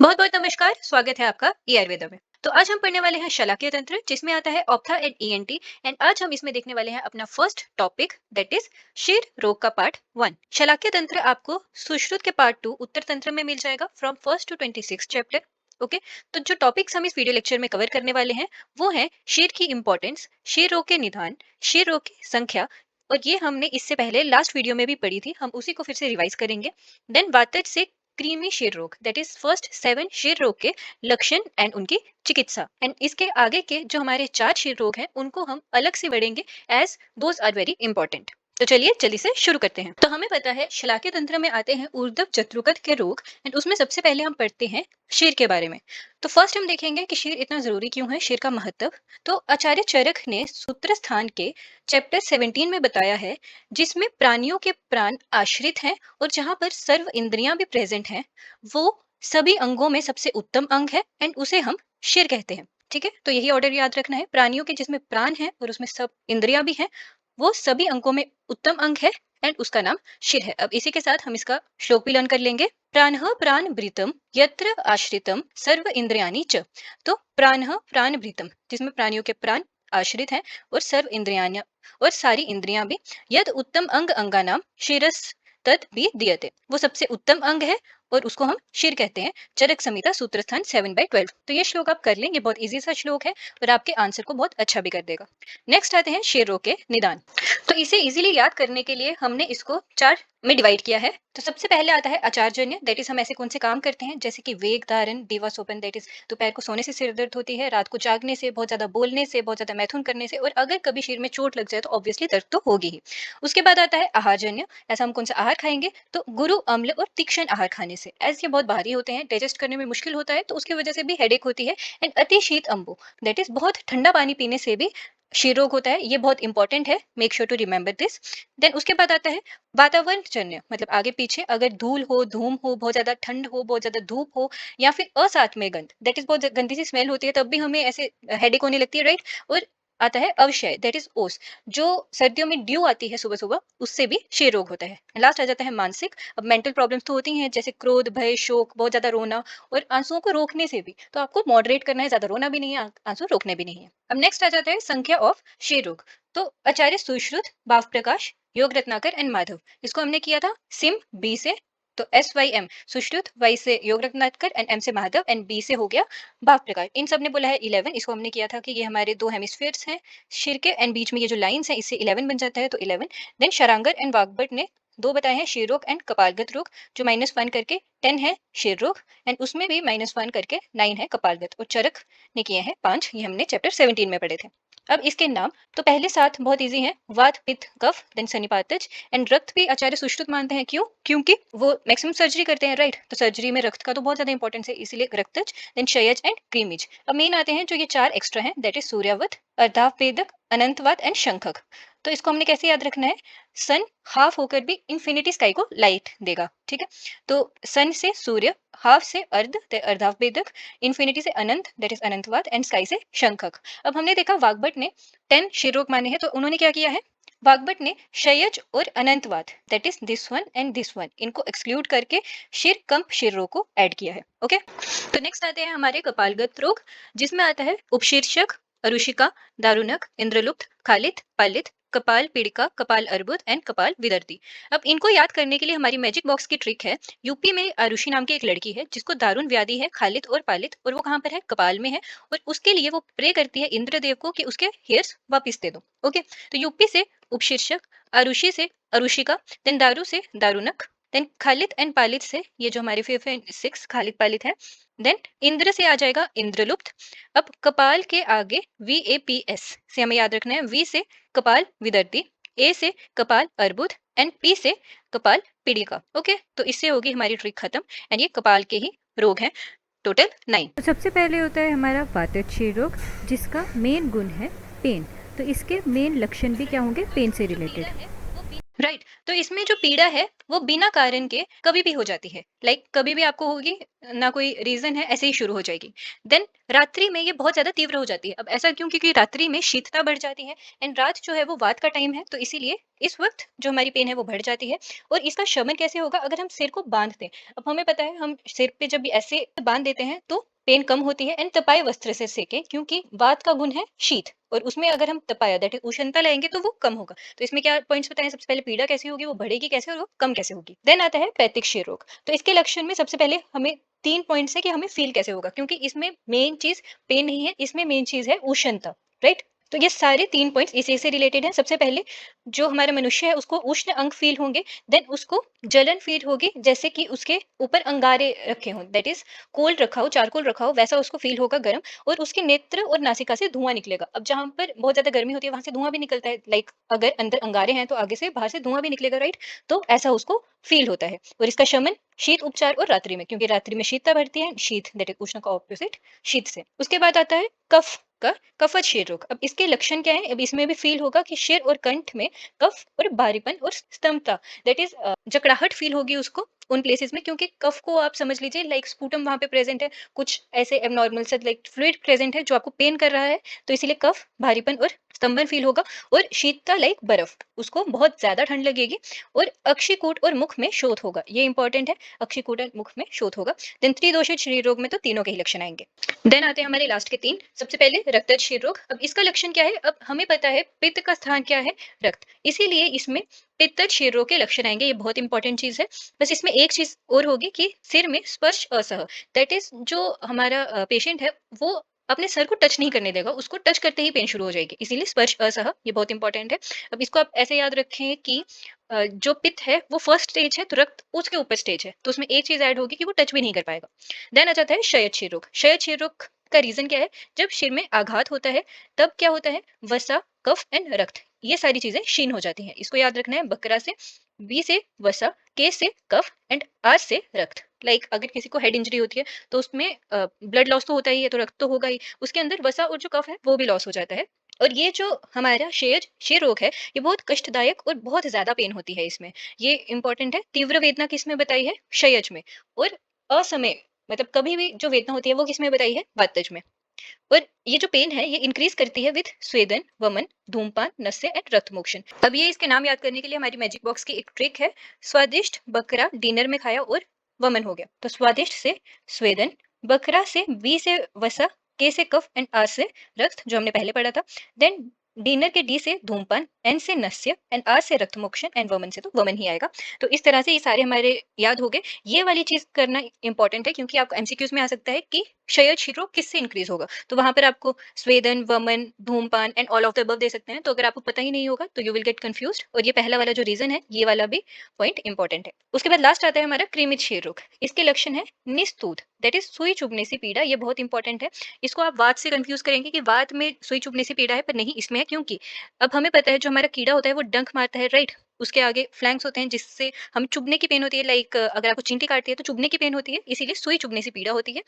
बहुत बहुत नमस्कार। स्वागत है आपका ई आयुर्वेदा में। तो आज हम पढ़ने वाले हैं शलाकीय तंत्र, जिसमें आता है ऑप्था एंड ईएनटी। एंड आज हम इसमें देखने वाले हैं अपना फर्स्ट टॉपिक, दैट इज शीर रोग का पार्ट 1। शलाकीय तंत्र आपको सुश्रुत के पार्ट 2 उत्तर तंत्र में मिल जाएगा from first to 26 chapter. Okay. तो जो टॉपिक्स हम इस वीडियो लेक्चर में कवर करने वाले हैं वो है शीर की इंपॉर्टेंस, शीर रोग के निदान, शीर रोग की संख्या। और ये हमने इससे पहले लास्ट वीडियो में भी पढ़ी थी, हम उसी को फिर से रिवाइज करेंगे। देन वातज से क्रीमी शीर रोग, दैट इज फर्स्ट 7 शीर रोग के लक्षण एंड उनकी चिकित्सा। एंड इसके आगे के जो हमारे 4 शीर रोग हैं उनको हम अलग से बढ़ेंगे, as those are very important. तो चलिए जल्दी से शुरू करते हैं। तो हमें पता है शलाक्य तंत्र में आते हैं ऊर्ध्व जत्रुकत के रोग, एंड उसमें सबसे पहले हम पढ़ते हैं शीर के बारे में। तो फर्स्ट हम देखेंगे कि शीर इतना जरूरी क्यों है, शीर का महत्व। तो आचार्य चरक ने सूत्र स्थान के चैप्टर 17 में बताया है, जिसमें प्राणियों के प्राण आश्रित हैं और जहां पर सर्व इंद्रियां भी प्रेजेंट हैं, वो सभी अंगों में सबसे उत्तम अंग है एंड उसे हम शीर कहते हैं। ठीक है, तो यही ऑर्डर याद रखना है, प्राणियों के जिसमें प्राण है और उसमें सब इंद्रियां भी हैं, वो सभी अंगों में उत्तम अंग है एंड उसका नाम शीर है। अब इसी के साथ हम इसका श्लोक भी लर्न कर लेंगे। प्राणः प्राणभृतम यत्र आश्रितम सर्व इंद्रियाणि च। तो प्राणः प्राणभृतम, जिसमें प्राणियों के प्राण आश्रित हैं और सर्व इंद्रियां और सारी इंद्रियां भी, यद उत्तम अंग अंगानाम शिरस तद भी दियते, वो सबसे उत्तम अंग है और उसको हम शीर कहते हैं। चरक संहिता सूत्र स्थान 7/12। तो ये श्लोक आप कर लें, ये बहुत इजी सा श्लोक है और आपके आंसर को बहुत अच्छा भी कर देगा। नेक्स्ट आते हैं शीर रोग के निदान। तो इसे इजीली याद करने के लिए हमने इसको 4 में डिवाइड किया है। तो सबसे पहले आता है आचारजन्य, दैट इज हम ऐसे कौन से काम करते हैं, जैसे कि वेग धारण, दीवा सोपन, दैट इज दोपहर को सोने से सिर दर्द होती है, रात को जागने से, बहुत ज्यादा बोलने से, बहुत ज्यादा मैथुन करने से, और अगर कभी शरीर में चोट लग जाए तो ऑब्वियसली दर्द तो होगी ही। उसके बाद आता है आहारजन्य, ऐसा हम कौन सा आहार खाएंगे, तो गुरु अम्ल और तीक्ष्ण आहार खाने से, एज ये बहुत भारी होते हैं, डाइजेस्ट करने में मुश्किल होता है, तो उसकी वजह से भी हेडेक होती है। एंड अति शीत अम्बु, दैट इज बहुत ठंडा पानी पीने से भी क्षय रोग होता है, ये बहुत इंपॉर्टेंट है, make sure to remember this. Then उसके बाद आता है वातावरण जन्य, मतलब आगे पीछे अगर धूल हो, धूम हो, बहुत ज्यादा ठंड हो, बहुत ज्यादा धूप हो, या फिर असात्मय गंध, दैट इज बहुत गंदी सी स्मेल होती है, तब भी हमें ऐसे हेडेक होने लगती है, राइट। और आता है अवशय, दैट इज ओस, जो सर्दियों में ड्यू आती है सुबह सुबह, उससे भी क्षय रोग होता है। लास्ट आ जाता है मानसिक। अब मेंटल प्रॉब्लम्स तो होती हैं, जैसे क्रोध, भय, शोक, बहुत ज्यादा रोना, और आंसुओं को रोकने से भी, तो आपको मॉडरेट करना है, ज्यादा रोना भी नहीं है, आंसू रोकने भी नहीं है। अब नेक्स्ट आ जाता है संख्या ऑफ क्षय रोग। तो आचार्य सुश्रुत, भाव प्रकाश, योग रत्नाकर एंड माधव, इसको हमने किया था सिम बी से। तो SYM सुश्रुत, वाई से योग रत्नाकर एंड एम से माधव एंड बी से हो गया भाव प्रकाश। इन सब ने बोला है 11, इसको हमने किया था कि ये हमारे 2 हेमिस्फीयर्स हैं शिर के, एंड बीच में ये जो लाइंस हैं इससे 11 बन जाता है, तो 11। देन शरांगर एंड वाग्भट ने 2 बताए हैं, शीर रोग एंड कपालगत रोग, जो -1 करके 10 है शीर रोग, एंड उसमें भी -1 करके 9 है कपालगत। और चरक ने किए हैं 5, ये हमने चैप्टर 17 में पढ़े थे। अब इसके नाम तो पहले 7 बहुत इजी हैं, वात पित्त कफ, देन सनिपातज। एंड रक्त भी आचार्य सुश्रुत मानते हैं, क्यों, क्योंकि वो मैक्सिमम सर्जरी करते हैं, राइट। तो सर्जरी में रक्त का तो बहुत ज्यादा इंपॉर्टेंस है, इसीलिए रक्तज। Then क्षयज and क्रीमिज। अब मेन आते हैं जो ये 4 एक्स्ट्रा हैं, दैट इज सूर्यावत, अर्धावेदक, अनंतवात एंड शंखक। तो इसको हमने कैसे याद रखना है, सन हाफ होकर भी इंफिनिटी स्काई को लाइट देगा, ठीक है। तो सन से सूर्य, हाफ से अर्ध, अर्धावेदक, इंफिनिटी से अनंत, दैट इज अनंतवात, एंड स्काई से शंखक। अब हमने देखा वाग्भट ने 10 शिरोग माने हैं, तो उन्होंने क्या किया है, वाग्भट ने क्षयज और अनंतवात, that is this one and this one, इनको एक्सक्लूड करके शिर कंप शिर रोग को ऐड किया है। ओके। तो नेक्स्ट आते हैं हमारे कपालगत रोग, जिसमें आता है उपशीर्षक, अरुषिका, दारुणक, इंद्रलुप्त, खालित, पालित, कपाल पीड़िका, कपाल अर्बुद एंड कपाल विदर्ती। अब इनको याद करने के लिए हमारी मैजिक बॉक्स की ट्रिक है। यूपी में आरुषि नाम की एक लड़की है जिसको दारुण व्याधि है, खालित और पालित, और वो कहाँ पर है, कपाल में है। और उसके लिए वो प्रे करती है इंद्रदेव को कि उसके हेयर्स वापिस दे दो। ओके। तो यूपी से उपशीर्षक, आरुषि से अरुषिका, देन दारू से दारुणक, देन खालित एंड पालित से ये जो हमारे 5 एंड 6 खालित पालित है। देन इंद्र से आ जाएगा इंद्रलुप्त। अब कपाल के आगे VAPS से हमें याद रखना है, V से कपाल विदर्ती, A से कपाल अर्बुद एंड P से कपाल पीड़िका। ओके, तो इससे होगी हमारी ट्रिक खत्म, एंड ये कपाल के ही रोग हैं, टोटल 9। तो सबसे पहले होता है हमारा वातक्षय रोग, जिसका मेन गुण है पेन। तो इसके मेन लक्षण भी क्या होंगे, पेन से रिलेटेड। राइट। तो इसमें जो पीड़ा है वो बिना कारण के कभी भी हो जाती है। कभी भी आपको होगी, ना कोई रीजन है, ऐसे ही शुरू हो जाएगी। देन रात्रि में ये बहुत ज्यादा तीव्र हो जाती है। अब ऐसा क्यों? क्योंकि रात्रि में शीतता बढ़ जाती है एंड रात जो है वो वात का टाइम है, तो इसीलिए इस वक्त जो हमारी पेन है वो बढ़ जाती है। और इसका शमन कैसे होगा? अगर हम सिर को बांध दें। अब हमें पता है, हम सिर पे जब भी ऐसे बांध देते हैं तो पेन कम होती है। एंड तपाए वस्त्र से सेके, क्योंकि वात का गुण है शीत, और उसमें अगर हम तपाया दैट इज उष्णता लाएंगे तो वो कम होगा। तो इसमें क्या पॉइंट्स बताएं? सबसे पहले पीड़ा कैसी होगी, वो बढ़ेगी कैसे और वो कम कैसे होगी। देन आता है पैतिक क्षय रोग। तो इसके लक्षण में सबसे पहले हमें 3 पॉइंट्स है कि हमें फील कैसे होगा, क्योंकि इसमें मेन चीज पेन नहीं है, इसमें मेन चीज है उष्णता। राइट। तो ये सारे 3 पॉइंट्स इसी से रिलेटेड हैं। सबसे पहले जो हमारा मनुष्य है उसको उष्ण अंग फील होंगे। देन उसको जलन फील होगी, जैसे कि उसके ऊपर अंगारे रखे हों, दैट इज कोल रखा हो, चारकोल रखा हो, वैसा उसको फील होगा गर्म। और उसके नेत्र और नासिका से धुआं निकलेगा। अब जहां पर बहुत ज्यादा गर्मी होती है वहां से धुआं भी निकलता है। अगर अंदर अंगारे हैं तो आगे से बाहर से धुआं भी निकलेगा। राइट। तो ऐसा उसको फील होता है। और इसका शमन शीत उपचार और रात्रि में, क्योंकि रात्रि में शीतता बढ़ती है। शीत दैट इज उष्ण का ऑपोजिट शीत से। उसके बाद आता है कफ का कफत शीर रोग। अब इसके लक्षण क्या है? अब इसमें भी फील होगा कि सिर और कंठ में कफ और भारीपन और स्तंभता, दैट इज जकड़ाहट फील होगी उसको उन प्लेसेस में, क्योंकि कफ को आप समझ लीजिए स्पूटम वहां पे प्रेजेंट है, कुछ ऐसे एबनॉर्मल से फ्लूइड प्रेजेंट है जो आपको पेन कर रहा है। तो इसीलिए कफ भारीपन और स्तंभन फील होगा। और शीतता बर्फ, उसको बहुत ज्यादा ठंड लगेगी। और अक्षिकूट और मुख में शोथ होगा, ये इंपॉर्टेंट है, अक्षिकूट और मुख में शोथ होगा। देन त्रिदोषित शरीर रोग में तो तीनों के ही लक्षण आएंगे। देन आते हैं हमारे लास्ट के 3। सबसे पहले रक्तज क्षीर रोग। अब इसका लक्षण क्या है? अब हमें पता है पित्त का स्थान क्या है? रक्त। इसीलिए इसमें पित्तज क्षीर रोग के लक्षण आएंगे। ये बहुत इंपॉर्टेंट चीज है। बस इसमें एक चीज और होगी कि सिर में स्पर्श असह, दैट इज जो हमारा पेशेंट है वो अपने सर को टच नहीं करने देगा, उसको टच करते ही पेन शुरू हो जाएगी, इसीलिए स्पर्श असह, ये बहुत इंपॉर्टेंट है। अब इसको आप ऐसे याद रखें कि जो पित्त है वो फर्स्ट स्टेज है, तो रक्त उसके ऊपर स्टेज है, तो उसमें एक चीज ऐड होगी कि वो टच भी नहीं कर पाएगा। देन आ जाता है क्षय क्षय रोग। क्षय क्षय रोग का रीजन क्या है? जब सिर में आघात होता है तब क्या होता है? वसा, कफ एंड रक्त, ये सारी चीजें क्षीण हो जाती हैं। इसको याद रखना है। बकरा से बी से वसा, के से कफ एंड आर से रक्त। अगर किसी को हेड इंजरी होती है तो उसमें ब्लड लॉस तो होता ही है, तो रक्त तो होगा ही, उसके अंदर वसा और जो कफ है वो भी लॉस हो जाता है। और ये जो हमारा क्षय रोग है, ये बहुत कष्टदायक और बहुत ज्यादा पेन होती है इसमें। ये इंपॉर्टेंट है। तीव्र वेदना किसमें बताई है? क्षयज में। और असमय, मतलब कभी भी जो वेदना होती है वो किसमें बताई है? वातज में। और ये जो पेन है ये इंक्रीज करती है विद स्वेदन, वमन, धूमपान, नस्य एंड रक्त मोक्षण। अब ये इसके नाम याद करने के लिए हमारी मैजिक बॉक्स की एक ट्रिक है। स्वादिष्ट बकरा डिनर में खाया और वमन हो गया। तो स्वादिष्ट से स्वेदन, बकरा से बी से वसा, के से कफ एंड आर से रक्त, जो हमने पहले पढ़ा था। देन डिनर के डी से धूमपान, एन से नस्य एंड आर से रक्त मोक्षण एंड वमन से तो वमन ही आएगा। तो इस तरह से ये सारे हमारे याद हो गए। ये वाली चीज करना इंपॉर्टेंट है, क्योंकि आपको एमसीक्यूज में आ सकता है कि क्षय रोग किससे इंक्रीज होगा, तो वहां पर आपको स्वेदन, वमन, धूमपान and all of the above दे सकते हैं। तो अगर आपको पता ही नहीं होगा तो यू विल गेट कंफ्यूज्ड। और ये पहला वाला जो रीजन है ये वाला भी पॉइंट इंपॉर्टेंट है। उसके बाद लास्ट आता है हमारा कृमित क्षय रोग। इसके लक्षण है निस्तूत, दैट इज सुई चुभने से पीड़ा। ये बहुत इंपॉर्टेंट है। इसको आप वात से कंफ्यूज करेंगे कि वात में सुई चुभने से पीड़ा है, पर नहीं, इसमें है। क्योंकि अब हमें पता है जो हमारा कीड़ा होता है वो डंक मारता है। राइट। उसके आगे फ्लैंक्स होते हैं जिससे हम चुभने की पेन होती है। अगर आपको चींटी काटती है तो चुभने की पेन होती है, इसीलिए सुई चुभने से पीड़ा होती है।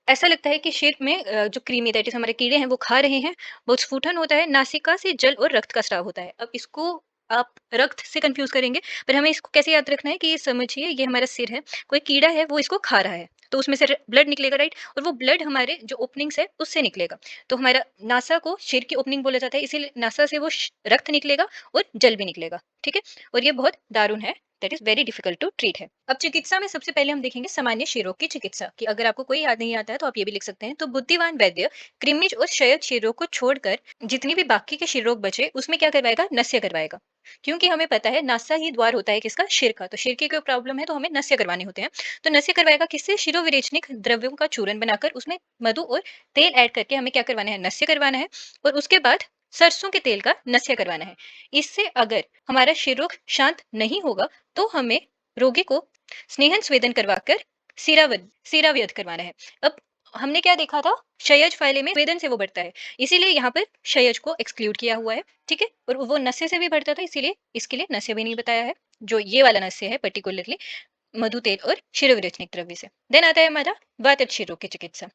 ऐसा लगता है कि शेप में जो क्रीमी दैट इज हमारे कीड़े हैं वो खा रहे हैं। बहुत स्फुटन होता है। नासिका से जल और रक्त का स्राव होता है। अब इसको आप रक्त से कंफ्यूज करेंगे, पर हमें इसको कैसे याद रखना है कि ये समझिए ये हमारा सिर है, कोई कीड़ा है वो इसको खा रहा है, तो उसमें से ब्लड निकलेगा। राइट। और वो ब्लड हमारे जो ओपनिंग्स है उससे निकलेगा। तो हमारा नासा को शेर की ओपनिंग बोला जाता है, इसीलिए नासा से वो रक्त निकलेगा और जल भी निकलेगा। ठीक है। और ये बहुत दारुण है, that is very difficult to treat है। अब चिकित्सा में सबसे पहले हम देखेंगे सामान्य क्षयरोग की चिकित्सा की। अगर आपको कोई याद नहीं आता है तो आप ये भी लिख सकते हैं। तो बुद्धिमान वैद्य कृमिज और क्षयद क्षयरोग को छोड़कर जितनी भी बाकी के क्षयरोग बचे उसमें क्या करवाएगा? नस्य करवाएगा। क्योंकि हमें पता है नासा ही द्वार होता है किसका? शिर का। तो शिर की कोई प्रॉब्लम है तो हमें नस्य करवाने होते हैं। तो नस्य करवाएगा किससे? शिरोविरेचनिक द्रव्यों का चूरन बनाकर उसमें मधु और तेल ऐड करके हमें क्या करवाना है? नस्य करवाना है। और उसके बाद सरसों के तेल का नस्य करवाना है। इससे अगर हमारा शिरोग शांत नहीं होगा तो हमें रोगी को स्नेहन स्वेदन करवाकर सिराव्यध करवाना है। अब हमने क्या देखा था? क्षयज फाइले में स्वेदन से वो बढ़ता है, इसीलिए यहाँ पर क्षयज को एक्सक्लूड किया हुआ है। ठीक है। और वो नस्य से भी बढ़ता था, इसीलिए इसके लिए नस्य भी नहीं बताया है, जो ये वाला नस्य है पर्टिकुलरली। मधु तेल और शिरोविरेचनिक द्रव्य से। देन आता है हमारा वातक्षीर रोग की चिकित्सा।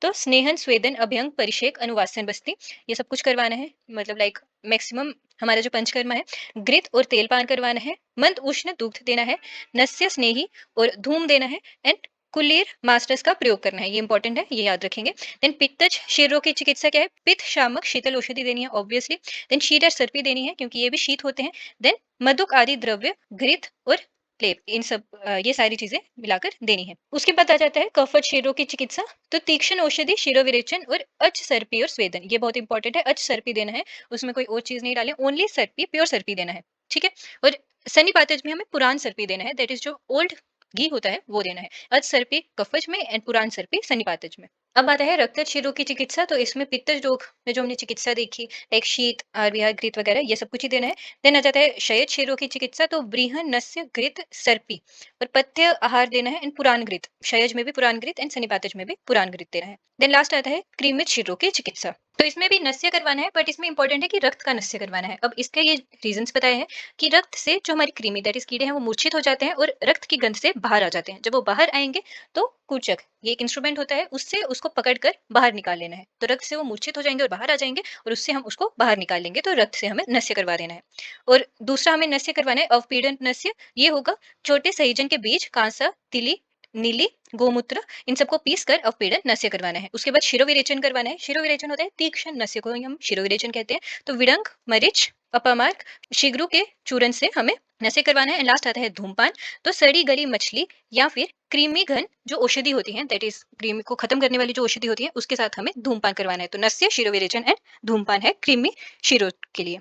तो स्नेहन, स्वेदन, अभ्यंग, परिषेक, अनुवासन बस्ती, ये सब कुछ करवाना है। मतलब लाइक मैक्सिमम हमारा जो पंचकर्मा है, घृत और तेल पान करवाना है, मंद उष्ण दूध देना है, नस्य स्नेही और धूम देना है, एंड कुलीर मास्टर्स का प्रयोग करना है। ये इंपॉर्टेंट है, ये याद रखेंगे। देन पित्तज क्षीर रोग की चिकित्सा क्या है? पित्त शामक शीतल औषधि देनी है ऑब्वियसली। देन शीर या सर्पी देनी है क्योंकि ये भी शीत होते हैं। देन मधुक आदि द्रव्य, घृत और लेप, इन सब ये सारी चीजें मिलाकर देनी है। उसके बाद आ जाता है कफज शिरों की चिकित्सा। तो तीक्ष्ण औषधि, शिरोविरेचन और अच सर्पी और स्वेदन, ये बहुत इंपॉर्टेंट है। अच सर्पी देना है, उसमें कोई और चीज नहीं डालें, ओनली सर्पी, प्योर सर्पी देना है। ठीक है। और सन्निपातज में हमें पुरान सर्पी देना है, दैट इज जो ओल्ड घी होता है वो देना है। अच सर्पी कफज में एंड पुरान सर्पी सन्निपातज में। अब आता है रक्तज शिरों की चिकित्सा। तो इसमें पित्तज रोग में जो हमने चिकित्सा देखी, लाइक शीत, आरबीआर, घृत वगैरह, ये सब कुछ ही देना है। देन आ जाता है क्षयद शिरों की चिकित्सा। तो व्रीहन, नस्य, घृत, सर्पी और पथ्य आहार देना है एंड पुरान घृत। क्षयज में भी पुरान घृत एंड सन्निपातज में भी पुरान घृत देना है। देन लास्ट आता है क्रीमित शिरों की चिकित्सा। तो इसमें भी नस्य करवाना है, बट इसमें इंपॉर्टेंट है कि रक्त का नस्य करवाना है। अब इसके ये रीजंस बताए हैं कि रक्त से जो हमारी कृमि दैट इज कीड़े हैं वो मूर्छित हो जाते हैं और रक्त की गंध से बाहर आ जाते हैं। जब वो बाहर आएंगे तो कूचक, ये एक इंस्ट्रूमेंट होता है, उससे उसको पकड़कर बाहर निकाल लेना है। तो रक्त से वो मूर्छित हो जाएंगे और बाहर आ जाएंगे और उससे हम उसको बाहर निकाल लेंगे। तो रक्त से हमें नस्य करवा देना है। और दूसरा हमें नस्य करवाना है अवपीड़न नस्य। ये होगा छोटे सहीजन के बीज, कांसा, तिली, नीली, गोमूत्र, इन सबको पीस कर अवपीड़न नस्य करवाना है। उसके बाद शिरोविरेचन करवाना है। शिरोविरेचन होता है तीक्ष्ण नस्य को ही हम शिरोविरेचन कहते हैं। तो विडंक, मरीच, अपमार्क, शिग्रु के चूरन से हमें नस्य करवाना है। एंड लास्ट आता है धूमपान। तो सड़ी गली मछली या फिर क्रीमी घन जो औषधि होती है, दैट इज क्रीमी को खत्म करने वाली जो औषधि होती है, उसके साथ हमें धूमपान करवाना है। तो नस्य, शिरोविरेचन एंड धूमपान है क्रीमी शिरो के लिए।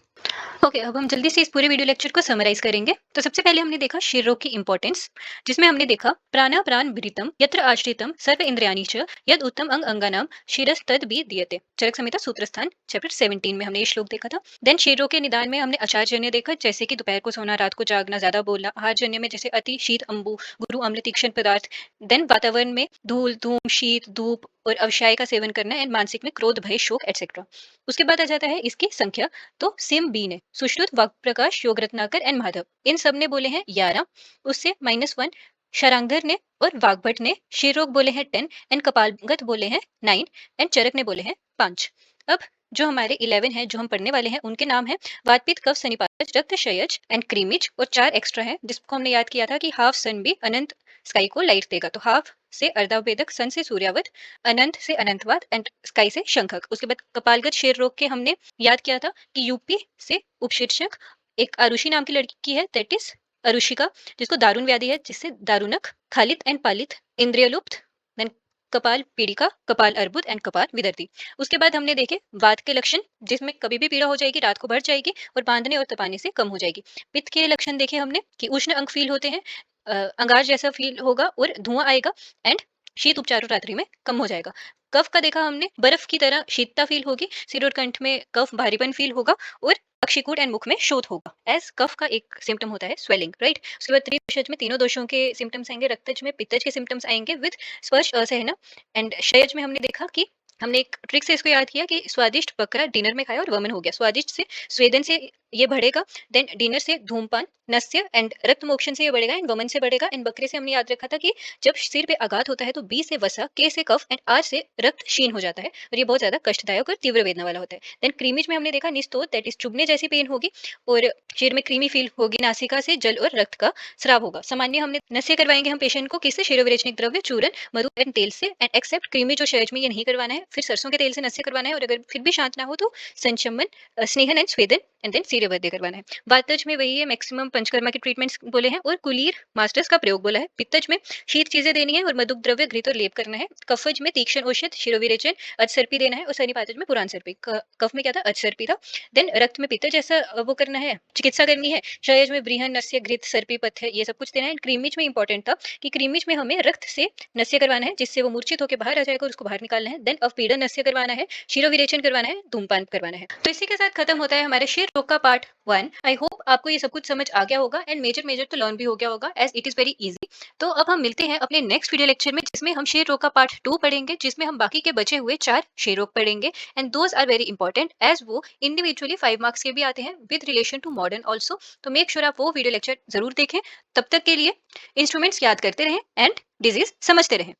ओके, अब हम जल्दी से इस पूरे वीडियो लेक्चर को समराइज करेंगे। तो सबसे पहले हमने देखा शिर रोग की इंपॉर्टेंस, जिसमें हमने देखा प्राणा प्राण विदितम यत्र आश्रितम सर्व इंद्रियाणि च यद उत्तम अंग अंगानाम शिरस तद भी दीयते। चरक संहिता सूत्रस्थान चैप्टर 17 में हमने ये श्लोक देखा था। देन शिर रोग के निदान में हमने आचारजन्य देखा, जैसे कि दोपहर को सोना, रात को जागना, ज्यादा बोलना। आहारजन्य में जैसे अति शीत, अम्बु, गुरु अम्ल, तीक्ष्ण पदार्थ। देन वातावरण में धूल, धूम, शीत, धूप और अवसाय का सेवन करना। एंड मानसिक में क्रोध, भय, शोक एटसेट्रा। उसके बाद आ जाता है इसकी संख्या। तो सिम बी ने सुश्रुत, वाक प्रकाश, योग रत्नाकर एंड माधव, इन सब ने बोले हैं 11, उससे -1। शरांगधर ने और वाग्भट ने शिरोग बोले हैं 10 एंड कपालगत बोले हैं 9 एंड चरक ने बोले हैं 5। अब जो हमारे 11 है जो हम पढ़ने वाले हैं उनके नाम है वातपित्त, कफ, सनिपातज, रक्त, क्षयज एंड क्रीमिज। और 4 एक्स्ट्रा है जिसको हमने याद किया था कि हाफ सन भी अनंत स्काई को लाइट देगा। तो हाफ से अर्धावेदक, सन से सूर्यावत, अनंत से अनंतवाद एंड स्काई से शंखक। उसके बाद कपालगत शेर रोग के हमने याद किया था कि यूपी से उपशीर्षक एक आरुषि नाम की लड़की है, दैट इज अरुषिका, जिसको दारुण व्याधि है, जिससे दारुणक, खालित एंड पालित, इंद्रियलुप्त, देन कपाल पीड़िका, कपाल अर्बुद एंड कपाल विदर्ती। उसके बाद हमने देखे वात के लक्षण, जिसमें कभी भी पीड़ा हो जाएगी, रात को बढ़ जाएगी और बांधने और तपाने से कम हो जाएगी। पित्त के लक्षण देखे हमने कि उष्ण अंग फील होते हैं, अंगार जैसा फील होगा और धुआं आएगा एंड शीत उपचार रात्रि में कम हो जाएगा। कफ का देखा हमने, बर्फ की तरह शीतता फील होगी, सिर और कंठ में कफ भारीपन फील होगा और अक्षिकूट एंड मुख में शोथ होगा। एज कफ का एक सिम्टम होता है स्वेलिंग, राइट। उसके बाद त्रिदोषज में तीनों दोषों के सिम्टम्स आएंगे। रक्तज में पित्तज के सिम्टम्स आएंगे विद स्पर्श असहना। एंड क्षयज में हमने देखा कि हमने एक ट्रिक से इसको याद किया कि स्वादिष्ट बकरा डिनर में खाया और वमन हो गया। स्वादिष्ट से स्वेदन से ये बढ़ेगा, देन डिनर से धूमपान, नस्य एंड रक्त मोक्षण से ये बढ़ेगा एंड वमन से बढ़ेगा। एंड बकरे से हमने याद रखा था कि जब सिर पे आघात होता है तो बी से वसा, के से कफ एंड आर से रक्त क्षीण हो जाता है और ये बहुत ज्यादा कष्टदायक और तीव्र वेदना वाला होता है। देन क्रीमिज में हमने देखा निस्तोध, दैट इज चुभने जैसी पेन होगी और शरीर में क्रीमी फील होगी, नासिका से जल और रक्त का स्राव होगा। सामान्य हमने नस्य करवाएंगे हम पेशेंट को किससे? शिरोविरेचनिक द्रव्य, चूरन, मधु एंड तेल से। एंड एक्सेप्ट क्रीमी जो शहज में ये नहीं करवाना है। फिर सरसों के तेल से नस्य करवाना है और अगर फिर भी शांत ना हो तो संचमन, स्नेहन एंड स्वेदन एंड देन सीर्यवैद्य करवाना है। वातज में वही है, मैक्सिमम पंचकर्मा के ट्रीटमेंट्स बोले हैं और कुलीर मास्टर्स का प्रयोग बोला है। पित्तज में शीत चीजें देनी है और मधुक द्रव्य, घृत और लेप करना है। कफज में तीक्ष्ण औषध, शिरोविरेचन, अचसर्पी देना है और सनिपातज में पुरान सर्पी। कफ में क्या था? अचसर्पी था। देन रक्त में पित्त जैसा वो करना है, चिकित्सा करनी है। क्षयज में ब्रीहन, नस्य, घृत, सर्पी, पथ्य, ये सब कुछ देना है। क्रीमिज में इंपॉर्टेंट था कि क्रीमिज में हमें रक्त से नस्य करवाना है जिससे वो मूर्छित होकर बाहर आ जाएगा और उसको बाहर निकालना है। देन अवपीड़न नस्य करवाना है, शिरोविरेचन करवाना है, धूमपान करवाना है। तो इसी के साथ खत्म होता है हमारे शिर रोग का पार्ट 1। आई होप आपको ये सब कुछ समझ आ गया होगा एंड मेजर मेजर तो लर्न भी हो गया होगा as it is very easy. तो अब हम मिलते हैं अपने नेक्स्ट वीडियो लेक्चर में, जिसमें हम शेर रोग का पार्ट 2 पढ़ेंगे, जिसमें हम बाकी के बचे हुए 4 शेर रोग पढ़ेंगे and those are very important as वो इंडिविजुअली 5 मार्क्स के भी आते हैं with relation to modern also. तो मेक श्योर आप वो वीडियो लेक्चर जरूर देखें। तब तक के लिए इंस्ट्रूमेंट्स याद करते रहें एंड डिजीज समझते रहें।